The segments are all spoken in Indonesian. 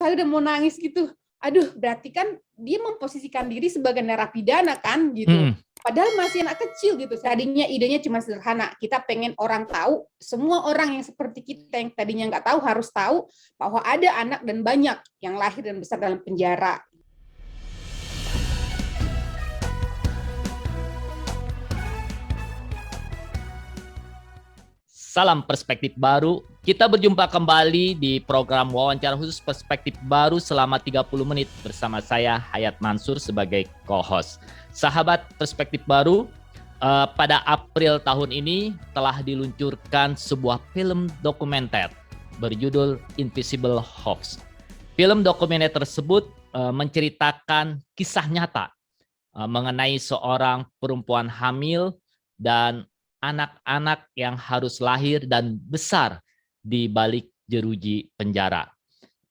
saya udah mau nangis gitu. Aduh, berarti kan dia memposisikan diri sebagai narapidana kan gitu. Padahal masih anak kecil gitu. Tadinya idenya cuma sederhana. Kita pengen orang tahu, semua orang yang seperti kita yang tadinya nggak tahu harus tahu bahwa ada anak dan banyak yang lahir dan besar dalam penjara. Salam perspektif baru. Kita berjumpa kembali di program wawancara khusus perspektif baru selama 30 menit bersama saya Hayat Mansur sebagai co-host. Sahabat perspektif baru, pada April tahun ini telah diluncurkan sebuah film dokumenter berjudul Invisible Hoax. Film dokumenter tersebut menceritakan kisah nyata mengenai seorang perempuan hamil dan anak-anak yang harus lahir dan besar di balik jeruji penjara.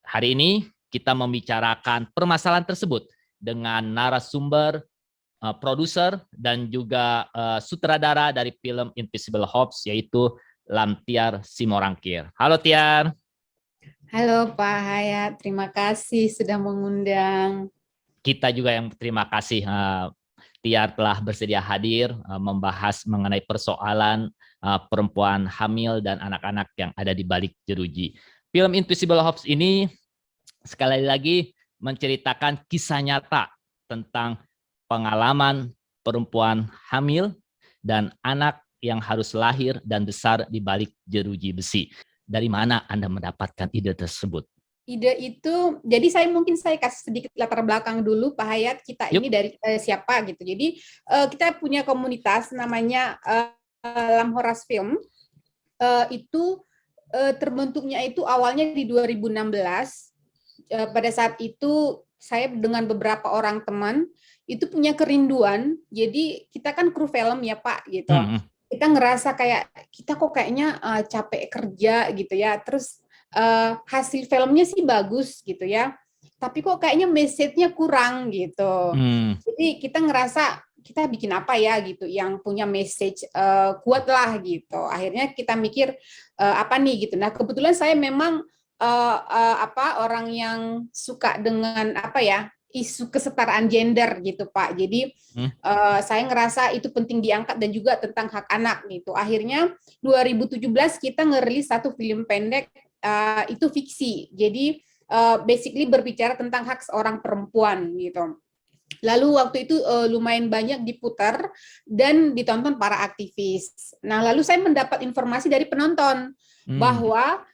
Hari ini kita membicarakan permasalahan tersebut dengan narasumber, produser, dan juga sutradara dari film Invisible Hoax, yaitu Lamtiar Simorangkir. Halo Tiar. Halo Pak Hayat, terima kasih sudah mengundang. Kita juga yang terima kasih Tiar telah bersedia hadir membahas mengenai persoalan perempuan hamil dan anak-anak yang ada di balik jeruji. Film Invisible Hoax ini sekali lagi menceritakan kisah nyata tentang pengalaman perempuan hamil dan anak yang harus lahir dan besar di balik jeruji besi. Dari mana Anda mendapatkan ide tersebut? Ide itu, jadi saya kasih sedikit latar belakang dulu Pak Hayat, kita ini dari siapa gitu. Jadi kita punya komunitas namanya Lamhoras Film. Itu terbentuknya itu awalnya di 2016. Pada saat itu saya dengan beberapa orang teman itu punya kerinduan. Jadi kita kan kru film ya Pak gitu. Kita ngerasa kayak kita kok kayaknya capek kerja gitu ya. Terus hasil filmnya sih bagus gitu ya, tapi kok kayaknya message-nya kurang gitu. Jadi kita ngerasa kita bikin apa ya gitu yang punya message kuat lah gitu. Akhirnya kita mikir apa nih gitu. Nah kebetulan saya memang orang yang suka dengan apa ya isu kesetaraan gender gitu Pak. Jadi saya ngerasa itu penting diangkat dan juga tentang hak anak gitu. Akhirnya 2017 kita ngerilis satu film pendek. Itu fiksi, jadi basically berbicara tentang hak seorang perempuan gitu. Lalu waktu itu lumayan banyak diputar dan ditonton para aktivis. Nah lalu saya mendapat informasi dari penonton bahwa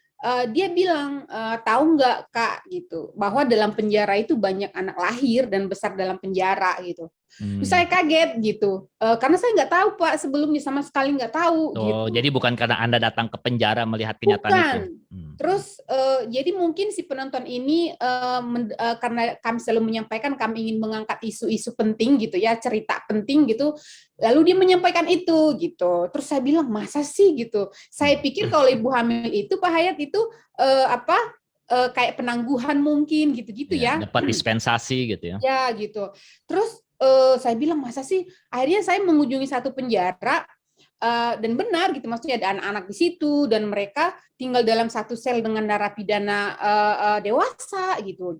dia bilang tahu nggak Kak gitu bahwa dalam penjara itu banyak anak lahir dan besar dalam penjara gitu. Terus saya kaget gitu karena saya nggak tahu Pak sebelumnya sama sekali nggak tahu. Gitu. Jadi bukan karena Anda datang ke penjara melihat kenyataan itu. Terus jadi mungkin si penonton ini karena kami selalu menyampaikan kami ingin mengangkat isu-isu penting gitu ya, cerita penting gitu. Lalu dia menyampaikan itu gitu. Terus saya bilang masa sih gitu. Saya pikir kalau ibu hamil itu Pak Hayat itu kayak penangguhan mungkin gitu-gitu ya. Dapat dispensasi gitu ya. Ya gitu. Terus saya bilang masa sih? Akhirnya saya mengunjungi satu penjara. Dan benar gitu, maksudnya ada anak-anak di situ dan mereka tinggal dalam satu sel dengan narapidana dewasa gitu,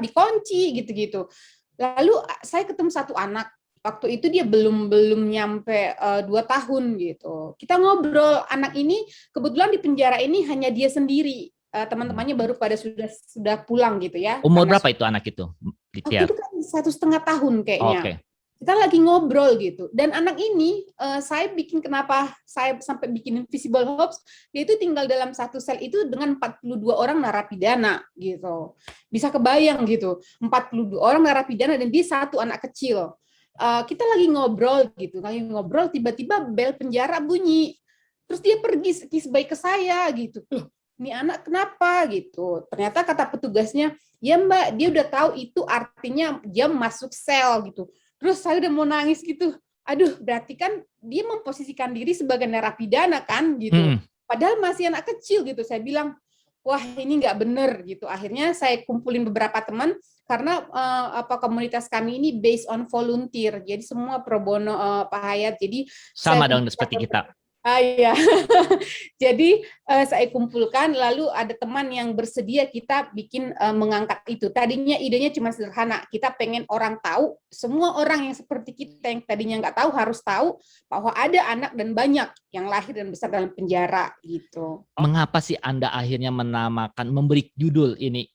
dikunci gitu-gitu. Lalu saya ketemu satu anak, waktu itu dia belum nyampe 2 tahun gitu. Kita ngobrol, anak ini kebetulan di penjara ini hanya dia sendiri, teman-temannya baru pada sudah pulang gitu ya. Umur berapa itu anak itu? Waktu itu kan 1,5 tahun kayaknya. Okay. Kita lagi ngobrol gitu, dan anak ini saya bikin kenapa saya sampai bikin Invisible Hoax, dia itu tinggal dalam satu sel itu dengan 42 orang narapidana gitu, bisa kebayang gitu, 42 orang narapidana dan dia satu anak kecil. Kita lagi ngobrol gitu, tiba-tiba bel penjara bunyi, terus dia pergi baik ke saya gitu, loh ini anak kenapa gitu, ternyata kata petugasnya, ya Mbak dia udah tahu itu artinya dia masuk sel gitu. Terus saya udah mau nangis gitu. Aduh, berarti kan dia memposisikan diri sebagai narapidana kan gitu. Padahal masih anak kecil gitu. Saya bilang, wah ini nggak bener gitu. Akhirnya saya kumpulin beberapa teman karena komunitas kami ini based on volunteer. Jadi semua pro bono Pak Hayat. Jadi sama dong seperti kita. Iya. Jadi saya kumpulkan, lalu ada teman yang bersedia kita bikin mengangkat itu. Tadinya idenya cuma sederhana, kita pengen orang tahu, semua orang yang seperti kita yang tadinya nggak tahu harus tahu bahwa ada anak dan banyak yang lahir dan besar dalam penjara gitu. Mengapa sih Anda akhirnya menamakan, memberi judul ini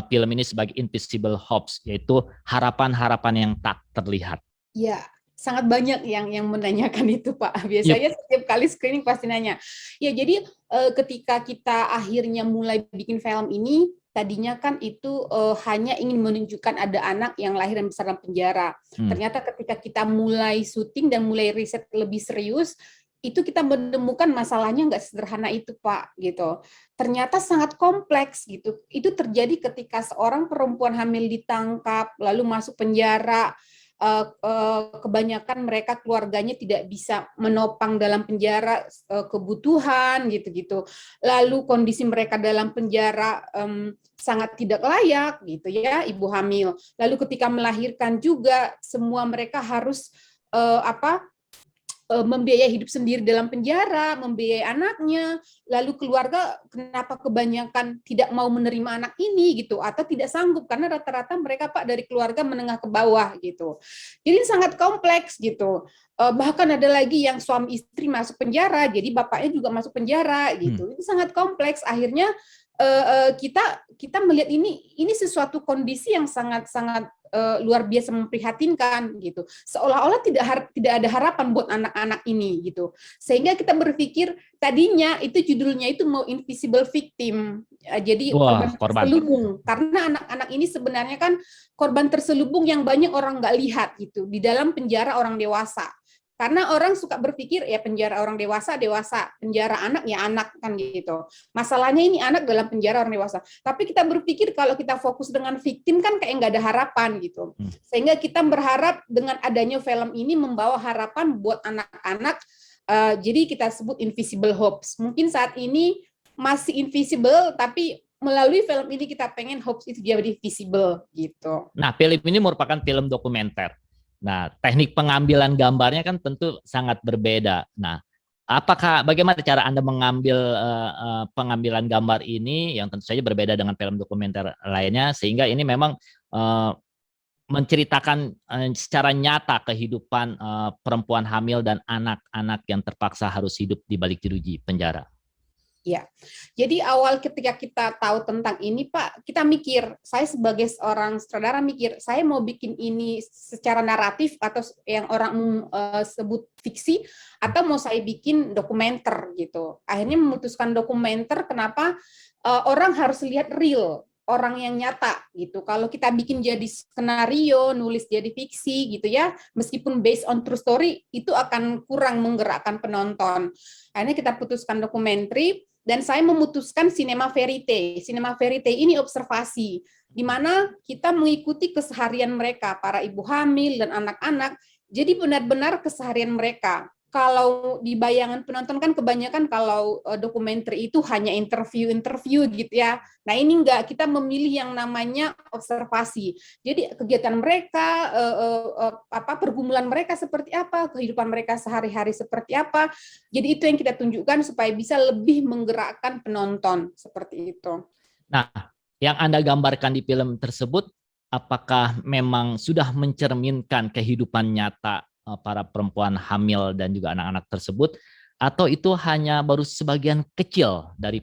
film ini sebagai Invisible Hopes, yaitu harapan-harapan yang tak terlihat? Ya, sangat banyak yang menanyakan itu, Pak. Yep. Biasanya setiap kali screening pasti nanya. Ya, jadi ketika kita akhirnya mulai bikin film ini, tadinya kan itu hanya ingin menunjukkan ada anak yang lahir dan besar dalam penjara. Ternyata ketika kita mulai syuting dan mulai riset lebih serius, itu kita menemukan masalahnya nggak sederhana itu, Pak, gitu. Ternyata sangat kompleks gitu. Itu terjadi ketika seorang perempuan hamil ditangkap, lalu masuk penjara. Kebanyakan mereka keluarganya tidak bisa menopang dalam penjara kebutuhan gitu-gitu. Lalu kondisi mereka dalam penjara sangat tidak layak gitu ya, ibu hamil. Lalu ketika melahirkan juga semua mereka harus membiayai hidup sendiri dalam penjara, membiayai anaknya, lalu keluarga kenapa kebanyakan tidak mau menerima anak ini gitu, atau tidak sanggup karena rata-rata mereka Pak dari keluarga menengah ke bawah gitu. Jadi sangat kompleks gitu. Bahkan ada lagi yang suami istri masuk penjara, jadi bapaknya juga masuk penjara gitu. Itu sangat kompleks. Akhirnya kita melihat ini sesuatu kondisi yang sangat-sangat luar biasa memprihatinkan gitu. Seolah-olah tidak ada harapan buat anak-anak ini gitu. Sehingga kita berpikir tadinya itu judulnya itu mau invisible victim. Jadi korban terselubung. Karena anak-anak ini sebenarnya kan korban terselubung yang banyak orang nggak lihat gitu di dalam penjara orang dewasa. Karena orang suka berpikir ya penjara orang dewasa, penjara anak ya anak kan gitu. Masalahnya ini anak dalam penjara orang dewasa. Tapi kita berpikir kalau kita fokus dengan victim kan kayak nggak ada harapan gitu. Sehingga kita berharap dengan adanya film ini membawa harapan buat anak-anak. Jadi kita sebut invisible hopes. Mungkin saat ini masih invisible, tapi melalui film ini kita pengen hopes itu jadi visible gitu. Nah, film ini merupakan film dokumenter. Nah, teknik pengambilan gambarnya kan tentu sangat berbeda. Nah, bagaimana cara Anda mengambil pengambilan gambar ini yang tentu saja berbeda dengan film dokumenter lainnya, sehingga ini memang menceritakan secara nyata kehidupan perempuan hamil dan anak-anak yang terpaksa harus hidup di balik jeruji penjara. Ya, jadi awal ketika kita tahu tentang ini, Pak, kita mikir, saya sebagai seorang sutradara mikir, saya mau bikin ini secara naratif atau yang orang sebut fiksi, atau mau saya bikin dokumenter gitu. Akhirnya memutuskan dokumenter, kenapa orang harus lihat real, orang yang nyata gitu. Kalau kita bikin jadi skenario, nulis jadi fiksi gitu ya, meskipun based on true story, itu akan kurang menggerakkan penonton. Akhirnya kita putuskan dokumenter. Dan saya memutuskan cinema verite. Cinema verite ini observasi, di mana kita mengikuti keseharian mereka, para ibu hamil dan anak-anak. Jadi benar-benar keseharian mereka. Kalau di bayangan penonton kan kebanyakan kalau dokumenter itu hanya interview gitu ya. Nah ini enggak, kita memilih yang namanya observasi. Jadi kegiatan mereka, pergumulan mereka seperti apa, kehidupan mereka sehari-hari seperti apa. Jadi itu yang kita tunjukkan supaya bisa lebih menggerakkan penonton seperti itu. Nah, yang Anda gambarkan di film tersebut, apakah memang sudah mencerminkan kehidupan nyata para perempuan hamil dan juga anak-anak tersebut, atau itu hanya baru sebagian kecil dari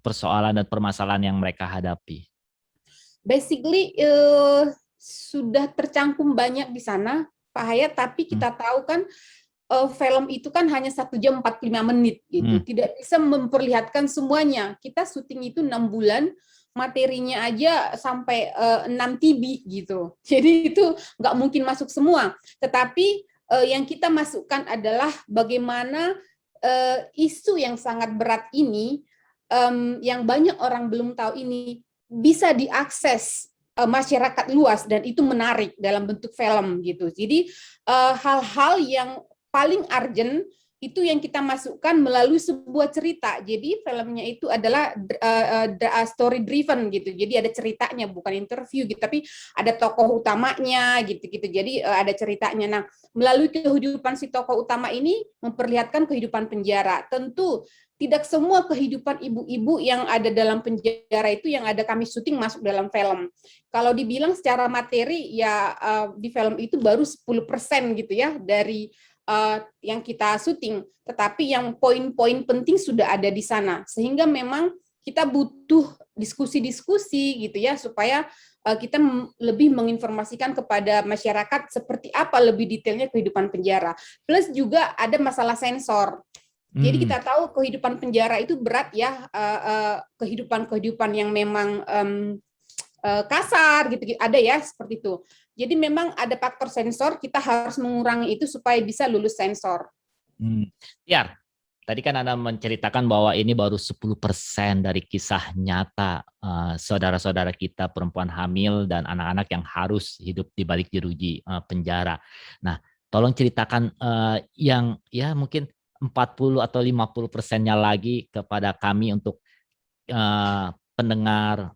persoalan dan permasalahan yang mereka hadapi? Basically sudah tercangkum banyak di sana, Pak Hayat, tapi kita tahu kan film itu kan hanya 1 jam 45 menit gitu, tidak bisa memperlihatkan semuanya. Kita syuting itu 6 bulan, materinya aja sampai 6 TB gitu. Jadi itu nggak mungkin masuk semua. Tetapi yang kita masukkan adalah bagaimana isu yang sangat berat ini, yang banyak orang belum tahu ini, bisa diakses masyarakat luas dan itu menarik dalam bentuk film gitu. Jadi hal-hal yang paling urgent itu yang kita masukkan melalui sebuah cerita. Jadi filmnya itu adalah story driven gitu. Jadi ada ceritanya, bukan interview gitu, tapi ada tokoh utamanya gitu-gitu. Jadi ada ceritanya. Nah, melalui kehidupan si tokoh utama ini memperlihatkan kehidupan penjara. Tentu tidak semua kehidupan ibu-ibu yang ada dalam penjara itu yang ada kami syuting masuk dalam film. Kalau dibilang secara materi ya di film itu baru 10% gitu ya dari yang kita syuting, tetapi yang poin-poin penting sudah ada di sana, sehingga memang kita butuh diskusi-diskusi gitu ya, supaya kita lebih menginformasikan kepada masyarakat seperti apa lebih detailnya kehidupan penjara. Plus juga ada masalah sensor. Jadi kita tahu kehidupan penjara itu berat ya, kehidupan-kehidupan yang memang kasar gitu, ada ya seperti itu. Jadi memang ada faktor sensor, kita harus mengurangi itu supaya bisa lulus sensor. Tiar, tadi kan Anda menceritakan bahwa ini baru 10% dari kisah nyata saudara-saudara kita perempuan hamil dan anak-anak yang harus hidup di balik jeruji penjara. Nah, tolong ceritakan yang ya mungkin 40 atau 50%-nya lagi kepada kami untuk pendengar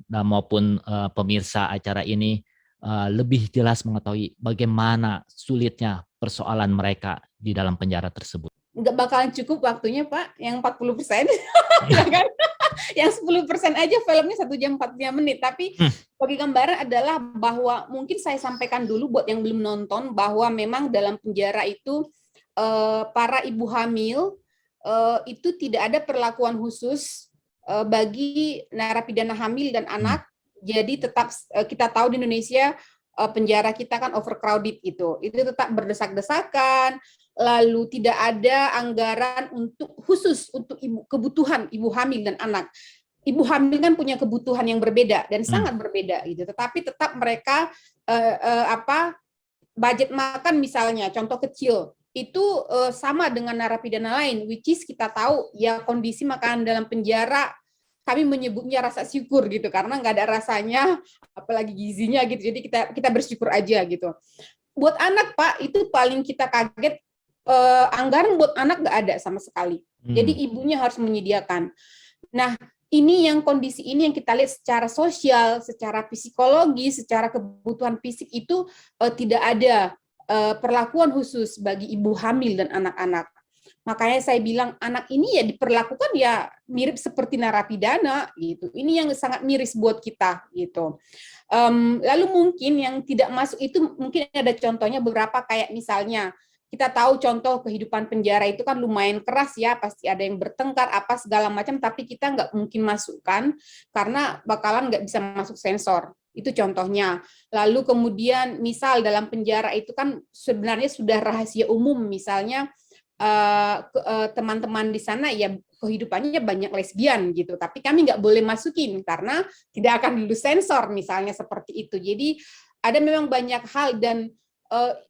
maupun pemirsa acara ini lebih jelas mengetahui bagaimana sulitnya persoalan mereka di dalam penjara tersebut. Nggak bakalan cukup waktunya, Pak, yang 40%. Yang 10% aja filmnya 1 jam 45 menit. Tapi bagi gambaran adalah bahwa mungkin saya sampaikan dulu buat yang belum nonton, bahwa memang dalam penjara itu para ibu hamil itu tidak ada perlakuan khusus bagi narapidana hamil dan anak. Jadi tetap kita tahu di Indonesia penjara kita kan overcrowded itu tetap berdesak-desakan, lalu tidak ada anggaran untuk khusus untuk kebutuhan ibu hamil dan anak. Ibu hamil kan punya kebutuhan yang berbeda dan sangat berbeda gitu. Tetapi tetap mereka budget makan misalnya, contoh kecil itu sama dengan narapidana lain, which is kita tahu ya kondisi makanan dalam penjara kami menyebutnya rasa syukur gitu, karena nggak ada rasanya, apalagi gizinya gitu. Jadi kita bersyukur aja gitu. Buat anak, Pak, itu paling kita kaget, anggaran buat anak nggak ada sama sekali. Jadi ibunya harus menyediakan. Nah, ini yang kondisi ini yang kita lihat secara sosial, secara psikologi, secara kebutuhan fisik itu tidak ada perlakuan khusus bagi ibu hamil dan anak-anak. Makanya saya bilang anak ini ya diperlakukan ya mirip seperti narapidana gitu. Ini yang sangat miris buat kita gitu. Lalu mungkin yang tidak masuk itu mungkin ada contohnya beberapa, kayak misalnya kita tahu contoh kehidupan penjara itu kan lumayan keras ya, pasti ada yang bertengkar apa segala macam, tapi kita nggak mungkin masukkan karena bakalan nggak bisa masuk sensor. Itu contohnya. Lalu kemudian misal dalam penjara itu kan sebenarnya sudah rahasia umum, misalnya teman-teman di sana ya kehidupannya banyak lesbian gitu, tapi kami nggak boleh masukin karena tidak akan lulus sensor misalnya seperti itu. Jadi ada memang banyak hal, dan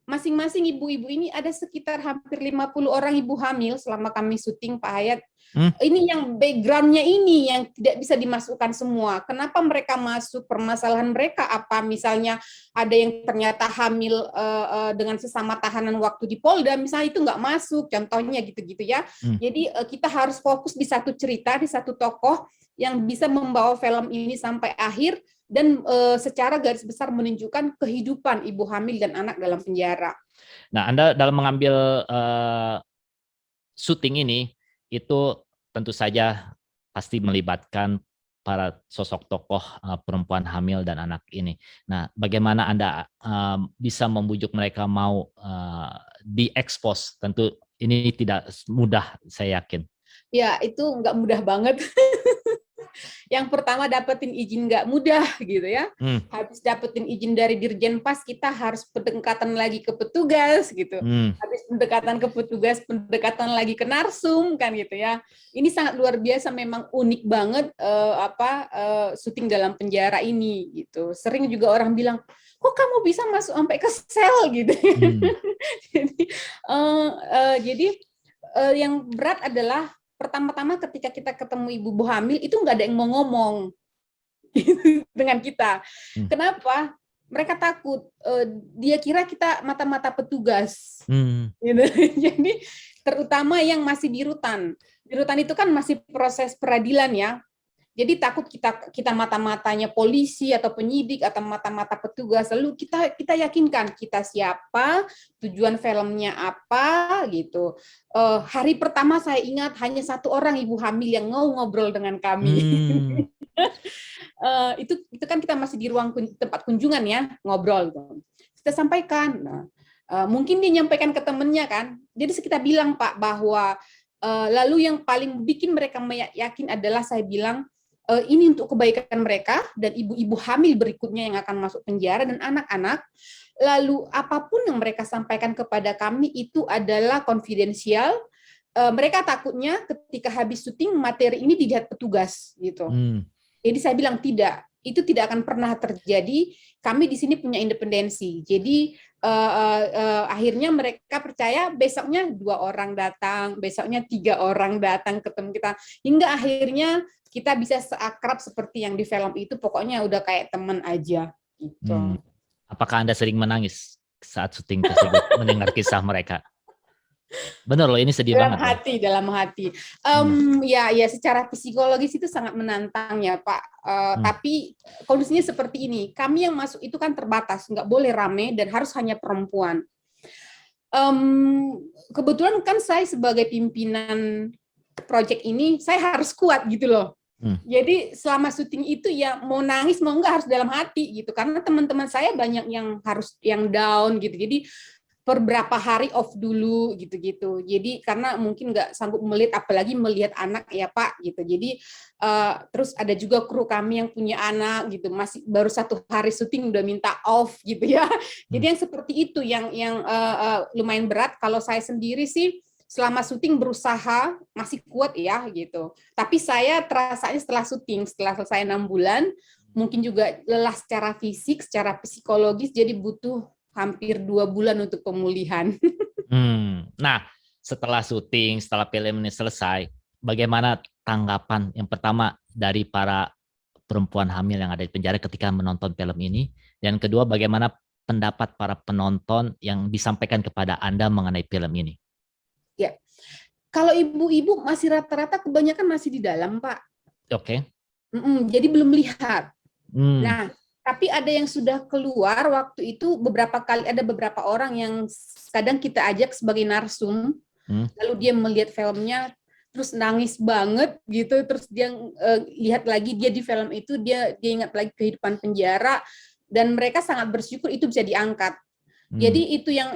masing-masing ibu-ibu ini ada sekitar hampir 50 orang ibu hamil selama kami syuting, Pak Hayat. Ini yang background-nya ini yang tidak bisa dimasukkan semua. Kenapa mereka masuk, permasalahan mereka apa, misalnya ada yang ternyata hamil dengan sesama tahanan waktu di Polda, misalnya itu nggak masuk, contohnya gitu-gitu ya. Jadi kita harus fokus di satu cerita, di satu tokoh yang bisa membawa film ini sampai akhir, dan secara garis besar menunjukkan kehidupan ibu hamil dan anak dalam penjara. Nah, Anda dalam mengambil syuting ini itu tentu saja pasti melibatkan para sosok tokoh perempuan hamil dan anak ini. Nah, bagaimana Anda bisa membujuk mereka mau diekspos? Tentu ini tidak mudah, saya yakin. Ya, itu nggak mudah banget. Yang pertama dapetin izin nggak mudah gitu ya. Habis dapetin izin dari Dirjen Pas, kita harus pendekatan lagi ke petugas gitu. Habis pendekatan ke petugas, pendekatan lagi ke narsum kan gitu ya. Ini sangat luar biasa, memang unik banget syuting dalam penjara ini gitu. Sering juga orang bilang, kok kamu bisa masuk sampai ke sel gitu. Jadi yang berat adalah pertama-tama ketika kita ketemu ibu hamil itu nggak ada yang mau ngomong dengan kita. Kenapa? Mereka takut. Dia kira kita mata-mata petugas. Gitu. Jadi terutama yang masih di rutan. Di rutan itu kan masih proses peradilan ya. Jadi takut kita mata-matanya polisi atau penyidik atau mata-mata petugas, lalu kita yakinkan kita siapa, tujuan filmnya apa gitu. Hari pertama saya ingat hanya satu orang ibu hamil yang mau ngobrol dengan kami. Itu kan kita masih di ruang tempat kunjungan ya, ngobrol gitu. Kita sampaikan. Nah, mungkin dia nyampaikan ke temennya kan. Jadi kita bilang Pak bahwa lalu yang paling bikin mereka yakin adalah saya bilang ini untuk kebaikan mereka dan ibu-ibu hamil berikutnya yang akan masuk penjara dan anak-anak. Lalu apapun yang mereka sampaikan kepada kami itu adalah konfidensial. Mereka takutnya ketika habis syuting materi ini dilihat petugas gitu. Jadi saya bilang tidak, itu tidak akan pernah terjadi. Kami di sini punya independensi. Jadi akhirnya mereka percaya besoknya 2 orang datang, besoknya 3 orang datang ketemu kita, hingga akhirnya kita bisa seakrab seperti yang di film itu, pokoknya udah kayak teman aja gitu. Apakah Anda sering menangis saat syuting tersebut mendengar kisah mereka? Benar loh, ini sedih dalam banget. Dalam hati. Ya, secara psikologis itu sangat menantang ya Pak. Tapi kondisinya seperti ini. Kami yang masuk itu kan terbatas, nggak boleh rame dan harus hanya perempuan. Kebetulan kan saya sebagai pimpinan proyek ini, saya harus kuat gitu loh. Jadi selama syuting itu ya mau nangis mau enggak harus dalam hati gitu, karena teman-teman saya banyak yang down gitu. Jadi per berapa hari off dulu gitu-gitu. Jadi karena mungkin nggak sanggup melihat, apalagi melihat anak ya Pak gitu. Jadi terus ada juga kru kami yang punya anak gitu, masih baru 1 hari syuting udah minta off gitu ya. Jadi yang seperti itu yang lumayan berat. Kalau saya sendiri sih selama syuting berusaha masih kuat ya gitu. Tapi saya terasanya setelah syuting, setelah selesai 6 bulan, mungkin juga lelah secara fisik, secara psikologis, jadi butuh hampir 2 bulan untuk pemulihan. Nah, setelah syuting, setelah film ini selesai, bagaimana tanggapan yang pertama dari para perempuan hamil yang ada di penjara ketika menonton film ini? Dan kedua, bagaimana pendapat para penonton yang disampaikan kepada Anda mengenai film ini? Ya, kalau ibu-ibu masih rata-rata kebanyakan masih di dalam, Pak. Oke. Jadi belum lihat. Nah, tapi ada yang sudah keluar waktu itu beberapa kali, ada beberapa orang yang kadang kita ajak sebagai narsum, lalu dia melihat filmnya, terus nangis banget gitu, terus dia lihat lagi dia di film itu, dia ingat lagi kehidupan penjara, dan mereka sangat bersyukur itu bisa diangkat. Jadi itu yang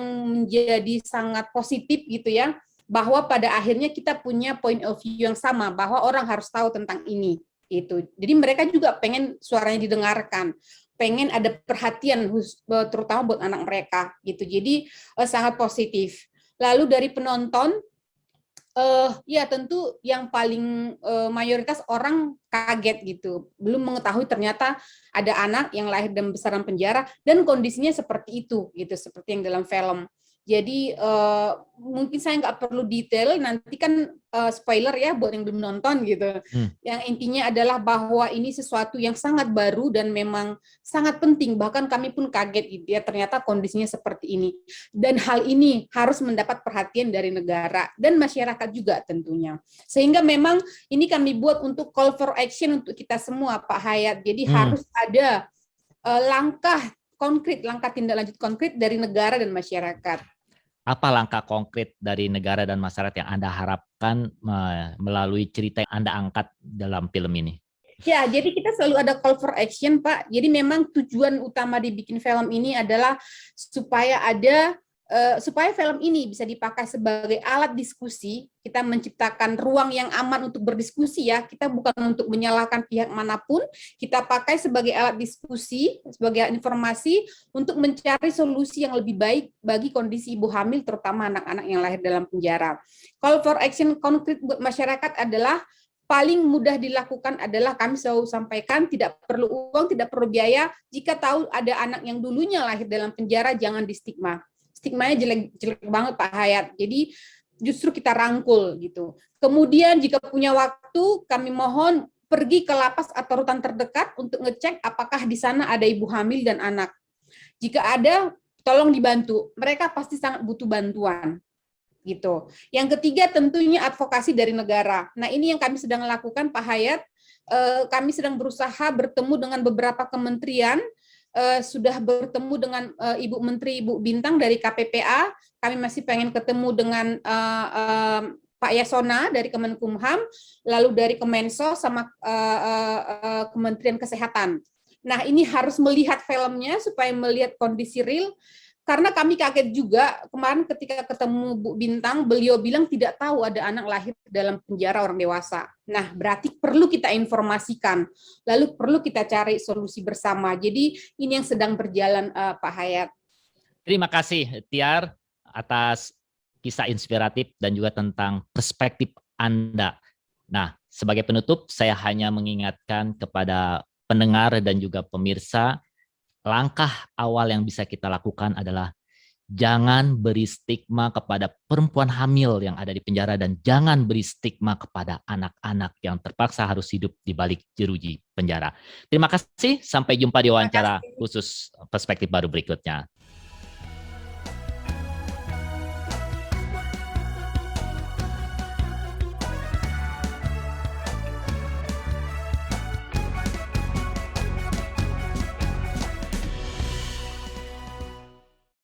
menjadi sangat positif gitu ya, bahwa pada akhirnya kita punya point of view yang sama, bahwa orang harus tahu tentang ini. Itu. Jadi mereka juga pengen suaranya didengarkan, pengen ada perhatian terutama buat anak mereka gitu. Jadi sangat positif. Lalu dari penonton, ya tentu yang paling mayoritas orang kaget gitu, belum mengetahui ternyata ada anak yang lahir dan besar dalam penjara dan kondisinya seperti itu gitu, seperti yang dalam film. Jadi mungkin saya nggak perlu detail, nanti kan spoiler ya buat yang belum nonton gitu. Yang intinya adalah bahwa ini sesuatu yang sangat baru dan memang sangat penting. Bahkan kami pun kaget gitu ya, ternyata kondisinya seperti ini. Dan hal ini harus mendapat perhatian dari negara dan masyarakat juga tentunya. Sehingga memang ini kami buat untuk call for action untuk kita semua Pak Hayat. Jadi harus ada langkah konkret, langkah tindak lanjut konkret dari negara dan masyarakat. Apa langkah konkret dari negara dan masyarakat yang Anda harapkan melalui cerita yang Anda angkat dalam film ini? Ya, jadi kita selalu ada call for action, Pak. Jadi memang tujuan utama dibikin film ini adalah supaya film ini bisa dipakai sebagai alat diskusi. Kita menciptakan ruang yang aman untuk berdiskusi ya. Kita bukan untuk menyalahkan pihak manapun. Kita pakai sebagai alat diskusi, sebagai informasi untuk mencari solusi yang lebih baik bagi kondisi ibu hamil, terutama anak-anak yang lahir dalam penjara. Call for action konkret buat masyarakat adalah paling mudah dilakukan adalah kami selalu sampaikan tidak perlu uang, tidak perlu biaya. Jika tahu ada anak yang dulunya lahir dalam penjara, jangan distigma. Stigmanya jelek banget Pak Hayat. Jadi justru kita rangkul gitu. Kemudian jika punya waktu, kami mohon pergi ke lapas atau rutan terdekat untuk ngecek apakah di sana ada ibu hamil dan anak. Jika ada, tolong dibantu. Mereka pasti sangat butuh bantuan. gitu. Yang ketiga tentunya advokasi dari negara. Nah, ini yang kami sedang lakukan, Pak Hayat. Kami sedang berusaha bertemu dengan beberapa kementerian, sudah bertemu dengan Ibu Menteri Ibu Bintang dari KPPA. Kami masih pengen ketemu dengan Pak Yasona dari Kemenkumham, lalu dari Kemensos sama Kementerian Kesehatan. Nah, ini harus melihat filmnya supaya melihat kondisi real. Karena kami kaget juga kemarin ketika ketemu Bu Bintang, beliau bilang tidak tahu ada anak lahir dalam penjara orang dewasa. Nah, berarti perlu kita informasikan, lalu perlu kita cari solusi bersama. Jadi ini yang sedang berjalan, Pak Hayat. Terima kasih, Tiar, atas kisah inspiratif dan juga tentang perspektif Anda. Nah, sebagai penutup, saya hanya mengingatkan kepada pendengar dan juga pemirsa, langkah awal yang bisa kita lakukan adalah jangan beri stigma kepada perempuan hamil yang ada di penjara dan jangan beri stigma kepada anak-anak yang terpaksa harus hidup di balik jeruji penjara. Terima kasih, sampai jumpa di wawancara khusus Perspektif Baru berikutnya.